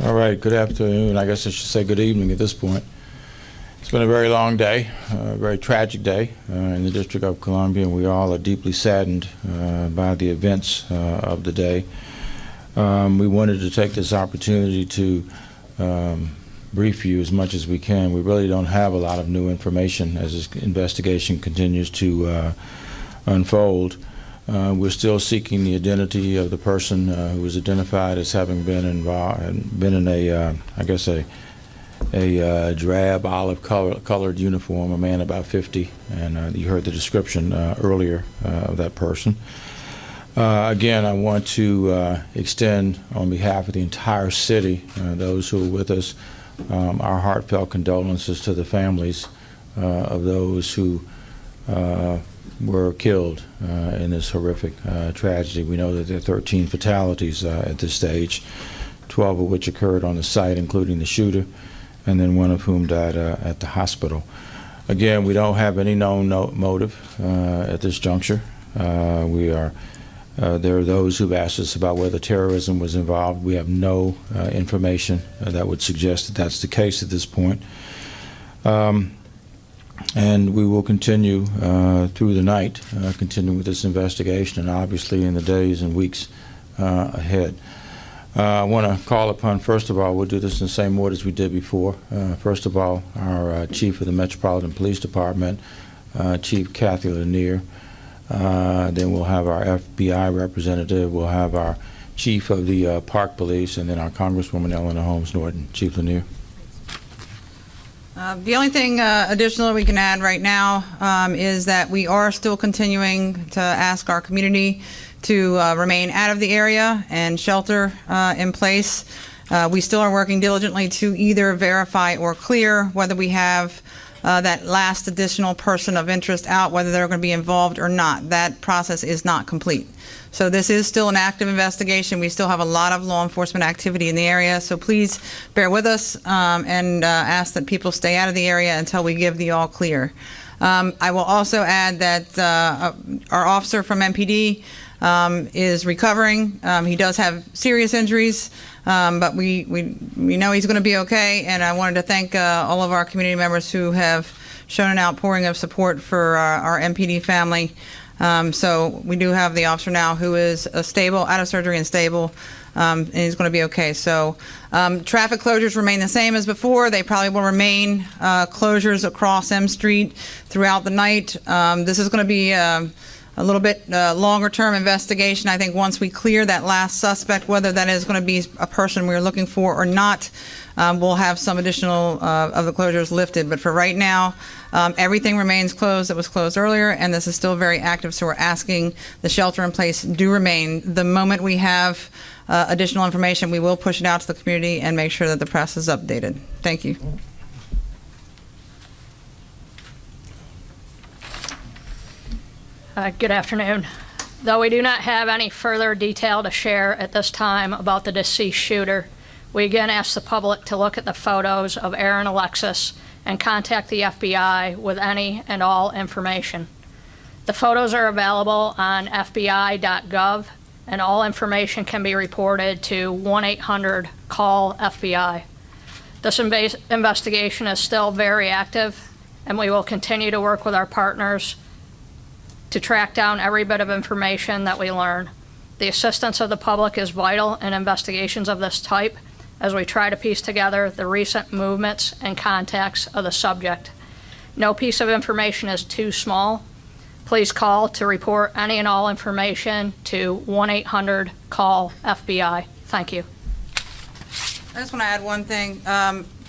All right, good afternoon. I guess I should say good evening at this point. It's been a very long day, a very tragic day in the District of Columbia, and we all are deeply saddened by the events of the day. We wanted to take this opportunity to brief you as much as we can. We really don't have a lot of new information as this investigation continues to unfold. We're still seeking the identity of the person who was identified as having been involved and been in a drab olive colored uniform, a man about 50, and you heard the description earlier of that person. Again, I want to extend on behalf of the entire city, those who are with us, our heartfelt condolences to the families of those who were killed in this horrific tragedy. We know that there are 13 fatalities at this stage, 12 of which occurred on the site, including the shooter, and then one of whom died at the hospital. Again, we don't have any known motive at this juncture. There are those who've asked us about whether terrorism was involved. We have no information that would suggest that that's the case at this point. And we will continue through the night, continue with this investigation, and obviously in the days and weeks ahead. I want to call upon, first of all, we'll do this in the same order as we did before. First of all, our Chief of the Metropolitan Police Department, Chief Kathy Lanier. Then we'll have our FBI representative. We'll have our Chief of the Park Police, and then our Congresswoman Eleanor Holmes Norton. Chief Lanier. The only thing additional we can add right now is that we are still continuing to ask our community to remain out of the area and shelter in place. We still are working diligently to either verify or clear whether we have that last additional person of interest out, whether they're going to be involved or not. That process is not complete. So this is still an active investigation. We still have a lot of law enforcement activity in the area, so please bear with us and ask that people stay out of the area until we give the all clear. I will also add that our officer from MPD is recovering. He does have serious injuries, but we know he's going to be okay, and I wanted to thank all of our community members who have shown an outpouring of support for our MPD family. So we do have the officer now who is stable, out of surgery and stable, and he's going to be okay. So traffic closures remain the same as before. They probably will remain closures across M Street throughout the night. This is going to be a little bit longer term investigation. I think once we clear that last suspect, whether that is going to be a person we're looking for or not, we'll have some additional of the closures lifted. But for right now, everything remains closed that was closed earlier, and this is still very active, so we're asking the shelter in place do remain. The moment we have additional information, we will push it out to the community and make sure that the press is updated. Thank you. Good afternoon. Though we do not have any further detail to share at this time about the deceased shooter, we again ask the public to look at the photos of Aaron Alexis and contact the FBI with any and all information. The photos are available on FBI.gov, and all information can be reported to 1-800-CALL-FBI. This investigation is still very active, and we will continue to work with our partners to track down every bit of information that we learn. The assistance of the public is vital in investigations of this type as we try to piece together the recent movements and contacts of the subject. No piece of information is too small. Please call to report any and all information to 1-800-CALL-FBI. Thank you. I just want to add one thing.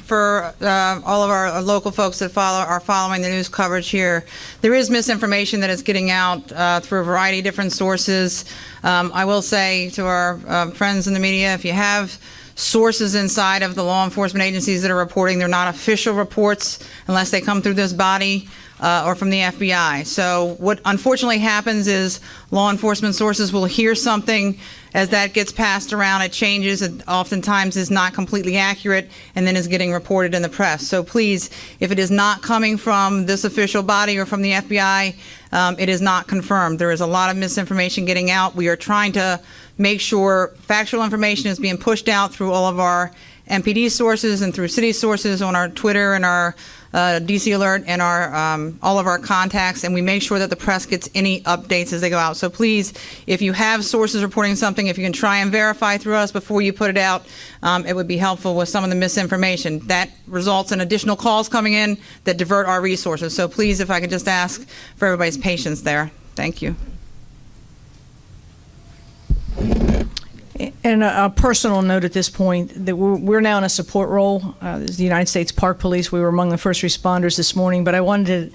For all of our local folks that are following the news coverage here, there is misinformation that is getting out through a variety of different sources. I will say to our friends in the media, if you have sources inside of the law enforcement agencies that are reporting, they're not official reports unless they come through this body or from the FBI. So what unfortunately happens is law enforcement sources will hear something. As that gets passed around, it changes. It oftentimes is not completely accurate and then is getting reported in the press. So please, if it is not coming from this official body or from the FBI, it is not confirmed. There is a lot of misinformation getting out. We are trying to make sure factual information is being pushed out through all of our MPD sources and through city sources on our Twitter and our DC Alert and our all of our contacts, and we make sure that the press gets any updates as they go out. So please, if you have sources reporting something, if you can try and verify through us before you put it out, it would be helpful with some of the misinformation. That results in additional calls coming in that divert our resources. So please, if I could just ask for everybody's patience there. Thank you. And a personal note at this point, that we're now in a support role as the United States Park Police. We were among the first responders this morning, but I wanted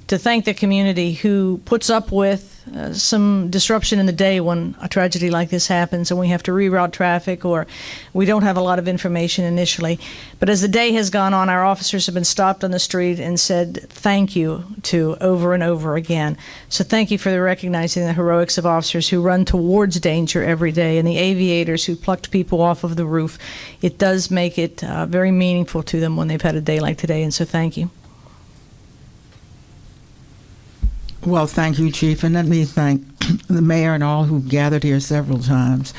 to thank the community who puts up with some disruption in the day when a tragedy like this happens and we have to reroute traffic or we don't have a lot of information initially. But as the day has gone on, our officers have been stopped on the street and said thank you to over and over again. So thank you for recognizing the heroics of officers who run towards danger every day and the aviators who plucked people off of the roof. It does make it very meaningful to them when they've had a day like today, and so thank you. Well, thank you, Chief, and let me thank the mayor and all who've gathered here several times,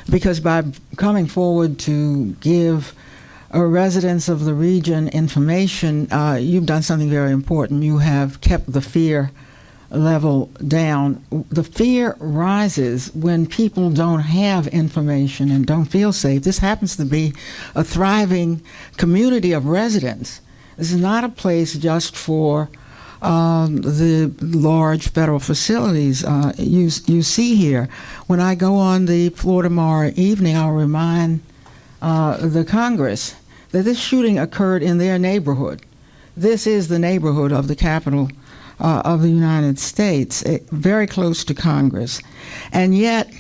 because by coming forward to give residents of the region information, you've done something very important. You have kept the fear level down. The fear rises when people don't have information and don't feel safe. This happens to be a thriving community of residents. This is not a place just for the large federal facilities you see here. When I go on the floor tomorrow evening, I'll remind the Congress that this shooting occurred in their neighborhood. This is the neighborhood of the Capitol of the United States, very close to Congress. And yet,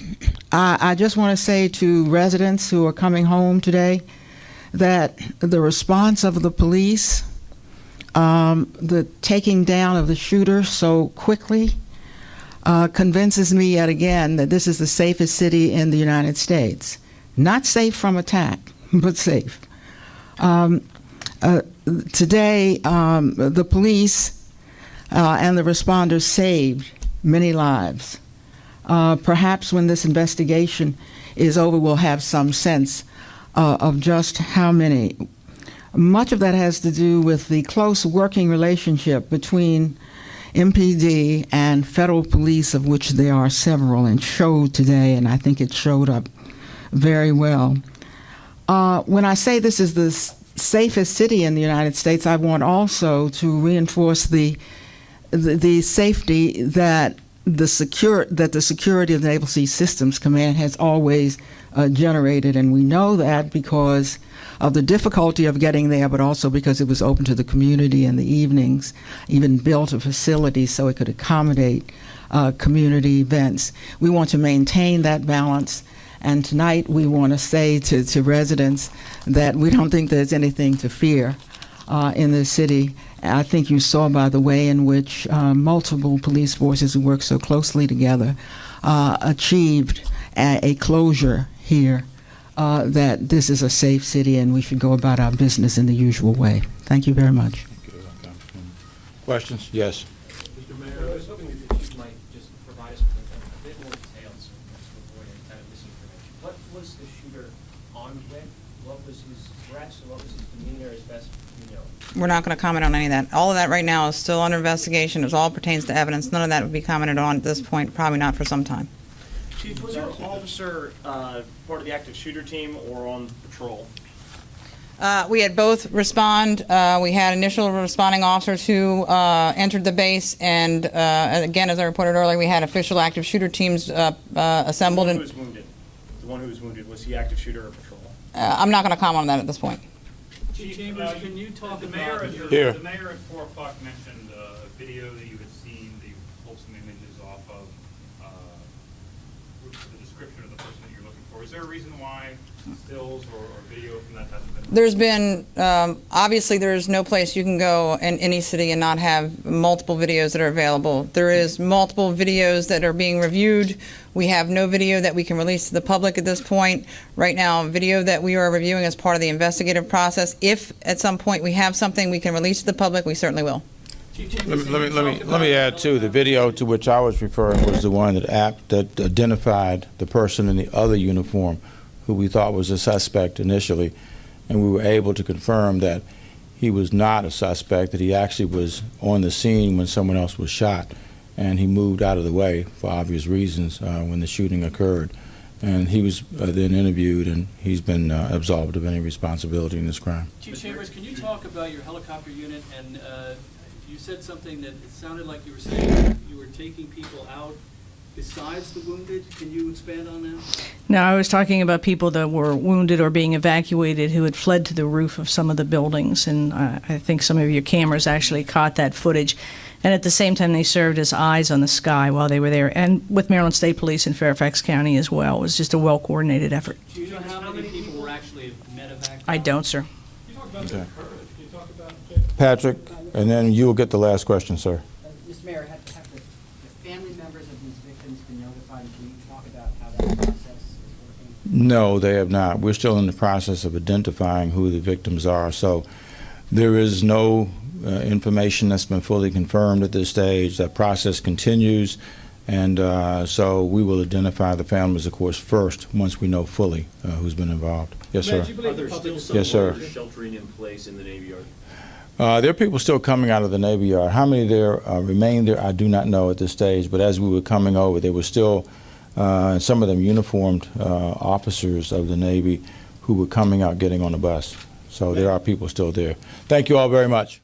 I just want to say to residents who are coming home today that the response of the police, the taking down of the shooter so quickly, convinces me yet again that this is the safest city in the United States. Not safe from attack, but safe. Today, the police and the responders saved many lives. Perhaps when this investigation is over, we'll have some sense of just how many. Much of that has to do with the close working relationship between MPD and federal police, of which there are several, and showed today, and I think it showed up very well. When I say this is the safest city in the United States, I want also to reinforce the safety that the security of the Naval Sea Systems Command has always generated, and we know that because of the difficulty of getting there, but also because it was open to the community in the evenings, even built a facility so it could accommodate community events. We want to maintain that balance, and tonight we want to say to residents that we don't think there's anything to fear in this city. I think you saw by the way in which multiple police forces who work so closely together achieved a closure here, that this is a safe city and we should go about our business in the usual way. Thank you very much. Questions? Yes. Mr. Mayor, I was hoping that the Chief might just provide us with a bit more details to avoid any kind of misinformation. What was the shooter armed with? What was his threats? What was his demeanor as best you know? We're not going to comment on any of that. All of that right now is still under investigation. It all pertains to evidence. None of that would be commented on at this point, probably not for some time. Chief, was your officer part of the active shooter team or on patrol? We had both respond. We had initial responding officers who entered the base, and again, as I reported earlier, we had official active shooter teams assembled. The one who was wounded. The one who was wounded, was he active shooter or patrol? I'm not going to comment on that at this point. Chief Chambers, can you talk about Here. the mayor at 4 o'clock mentioned a video that you had seen that you pulled some images off of, the description of the person that you're looking for. Is there a reason why stills or video from that hasn't been? There's been, obviously there's no place you can go in any city and not have multiple videos that are available. There is multiple videos that are being reviewed. We have no video that we can release to the public at this point. Right now, video that we are reviewing as part of the investigative process. If at some point we have something we can release to the public, we certainly will. Let me add too. The video to which I was referring was the one that identified the person in the other uniform, who we thought was a suspect initially, and we were able to confirm that he was not a suspect. That he actually was on the scene when someone else was shot, and he moved out of the way for obvious reasons when the shooting occurred. And he was then interviewed, and he's been absolved of any responsibility in this crime. Chief Chambers, can you talk about your helicopter unit? And you said something that it sounded like you were saying you were taking people out besides the wounded. Can you expand on that? No, I was talking about people that were wounded or being evacuated who had fled to the roof of some of the buildings, and I think some of your cameras actually caught that footage. And at the same time, they served as eyes on the sky while they were there, and with Maryland State Police in Fairfax County as well. It was just a well-coordinated effort. Do you know how many people were actually medevac? I don't, sir. You talk about Okay. the courage. Can you talk about Patrick, and then you will get the last question, sir. Mr. Mayor, have the family members of these victims been notified? Can you talk about how that process is working? No, they have not. We're still in the process of identifying who the victims are. So there is no information that's been fully confirmed at this stage. That process continues, and so we will identify the families, of course, first once we know fully who's been involved. Yes, sir. Are there still some Yes, sir. large sheltering in place in the Navy Yard? There are people still coming out of the Navy Yard. How many there remain there, I do not know at this stage. But as we were coming over, there were still some of them uniformed officers of the Navy who were coming out, getting on the bus. So there are people still there. Thank you all very much.